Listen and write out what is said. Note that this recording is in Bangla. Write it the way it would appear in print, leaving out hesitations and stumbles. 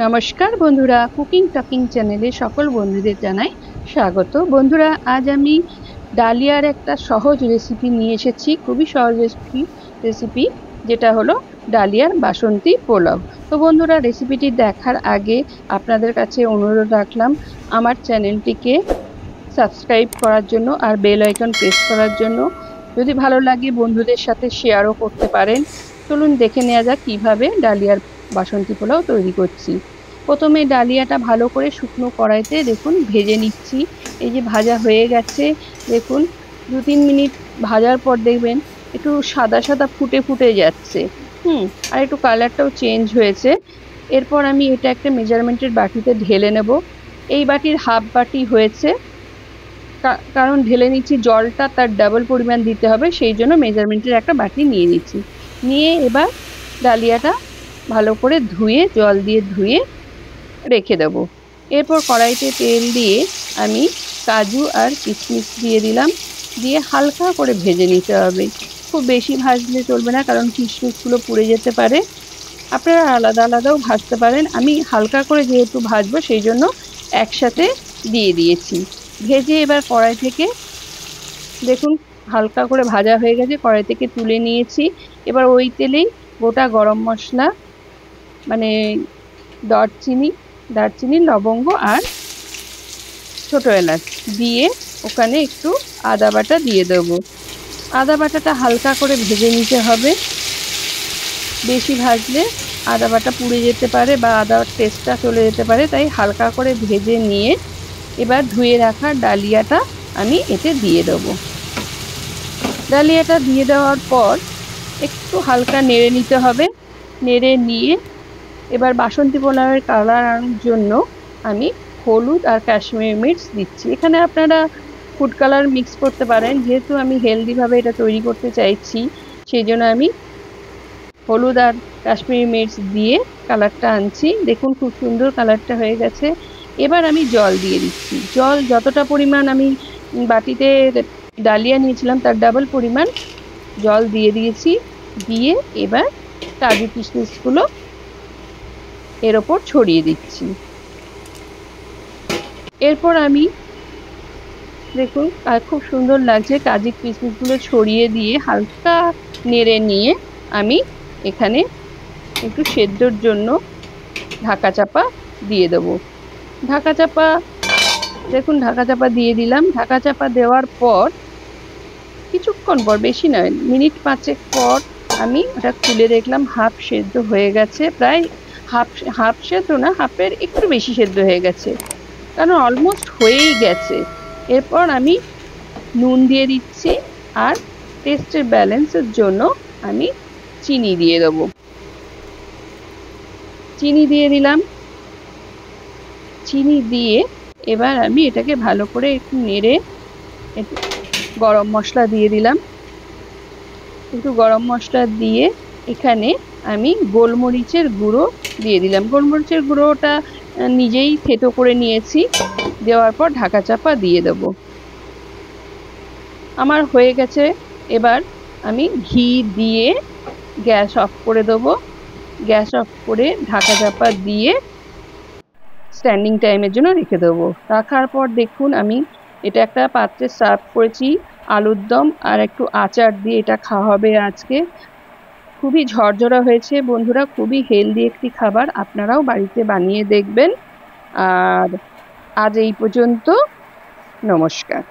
নমস্কার বন্ধুরা, কুকিং টকিং চ্যানেলে সকল বন্ধুদের জানাই স্বাগত। বন্ধুরা, আজ আমি ডালিয়ার একটা সহজ রেসিপি নিয়ে এসেছি। খুবই সহজ রেসিপি যেটা হলো ডালিয়ার বাসন্তী পোলাও। তো বন্ধুরা, রেসিপিটি দেখার আগে আপনাদের কাছে অনুরোধ রাখলাম আমার চ্যানেলটিকে সাবস্ক্রাইব করার জন্য আর বেল আইকন প্রেস করার জন্য। যদি ভালো লাগে বন্ধুদের সাথে শেয়ারও করতে পারেন। চলুন দেখে নেওয়া যাক কীভাবে ডালিয়ার বাসন্তী পোলাও তৈরি করছি। প্রথমে ডালিয়াটা ভালো করে শুকনো কড়াইতে দেখুন ভেজে নিচ্ছি। এই যে ভাজা হয়ে গেছে, দেখুন 2-3 মিনিট ভাজার পর দেখবেন একটু সাদা সাদা ফুটে ফুটে যাচ্ছে। আর একটু কালারটাও চেঞ্জ হয়েছে। এরপর আমি এটা একটা মেজারমেন্টের বাটিতে ঢেলে নেব। এই বাটির হাফ বাটি হয়েছে, কারণ ঢেলে নিচ্ছি জলটা তার ডাবল পরিমাণ দিতে হবে, সেই জন্য মেজারমেন্টের একটা বাটি নিয়ে নিচ্ছি। নিয়ে এবার ডালিয়াটা ভালো করে ধুয়ে জল দিয়ে ধুয়ে রেখে দেব। এরপর কড়াইতে তেল দিয়ে আমি কাজু আর কিশমিশ দিয়ে দিলাম, দিয়ে হালকা করে ভেজে নিতে হবে। খুব বেশি ভাজলে চলবে না, কারণ কিশমিশগুলো পুড়ে যেতে পারে। আপনারা আলাদা আলাদাও ভাজতে পারেন। আমি হালকা করে যেহেতু ভাজবো সেই জন্য একসাথে দিয়ে দিয়েছি। ভেজে এবার কড়াই থেকে দেখুন হালকা করে ভাজা হয়ে গেছে, কড়াই থেকে তুলে নিয়েছি। এবার ওই তেলেই গোটা গরম মশলা মানে দারচিনি, লবঙ্গ আর ছোটো এলাচ দিয়ে ওখানে একটু আদা বাটা দিয়ে দেবো। আদা বাটাটা হালকা করে ভেজে নিতে হবে। বেশি ভাজলে আদা বাটা পুড়ে যেতে পারে বা আদার টেস্টটা চলে যেতে পারে, তাই হালকা করে ভেজে নিয়ে এবার ধুয়ে রাখা ডালিয়াটা আমি এতে দিয়ে দেবো। ডালিয়াটা দিয়ে দেওয়ার পর একটু হালকা নেড়ে নিতে হবে। নেড়ে নিয়ে এবার বাসন্তী পোলাওয়ের কালার আনার জন্য আমি হলুদ আর কাশ্মীরি মির্চ দিচ্ছি। এখানে আপনারা ফুড কালার মিক্স করতে পারেন। যেহেতু আমি হেলদিভাবে এটা তৈরি করতে চাইছি, সেই জন্য আমি হলুদ আর কাশ্মীরি মির্চ দিয়ে কালারটা আনছি। দেখুন খুব সুন্দর কালারটা হয়ে গেছে। এবার আমি জল দিয়ে দিচ্ছি। জল যতটা পরিমাণ আমি বাটিতে ডালিয়া নিয়েছিলাম তার ডাবল পরিমাণ জল দিয়ে দিয়েছি। দিয়ে এবার কাজু কিশমিশগুলো এর ওপর ছড়িয়ে দিচ্ছি। এরপর আমি দেখুন খুব সুন্দর লাগছে, কাজু কিশমিশগুলো ছড়িয়ে দিয়ে হালকা নেড়ে নিয়ে আমি এখানে একটু সেদ্ধর জন্য ঢাকা চাপা দিয়ে দেবো। ঢাকা চাপা দিয়ে দিলাম। ঢাকা চাপা দেওয়ার পর কিছুক্ষণ পর, বেশি নয়, মিনিট 5 পর আমি ওটা খুলে দেখলাম হাফ সেদ্ধ হয়ে গেছে। প্রায় হাফ সেদ্ধ না, হাফের একটু বেশি সেদ্ধ হয়ে গেছে, কারণ অলমোস্ট হয়েই গেছে। এরপর আমি নুন দিয়ে দিচ্ছি আর টেস্টের ব্যালেন্সের জন্য আমি চিনি দিয়ে দেবো। চিনি দিয়ে দিলাম। চিনি দিয়ে এবার আমি এটাকে ভালো করে একটু নেড়ে একটু গরম মশলা দিয়ে দিলাম। একটু গরম মশলা দিয়ে এখানে আমি গোলমরিচের গুঁড়ো দিয়ে দিলাম। গোলমরিচের গুঁড়োটা নিজেই থেতো করে নিয়েছি। দেওয়ার পর ঢাকা চাপা দিয়ে দেব। আমার হয়ে গেছে। এবার আমি ঘি দিয়ে গ্যাস অফ করে দেবো। গ্যাস অফ করে ঢাকা চাপা দিয়ে স্ট্যান্ডিং টাইমের জন্য রেখে দেবো। রাখার পর দেখুন আমি এটা একটা পাত্রে সার্ভ করেছি। আলুর দম আর একটু আচার দিয়ে এটা খাওয়া হবে আজকে। খুবই ঝরঝরা হয়েছে বন্ধুরা, খুবই হেলদি একটি খাবার। আপনারাও বাড়িতে বানিয়ে দেখবেন। আর আজ এই পর্যন্ত। নমস্কার।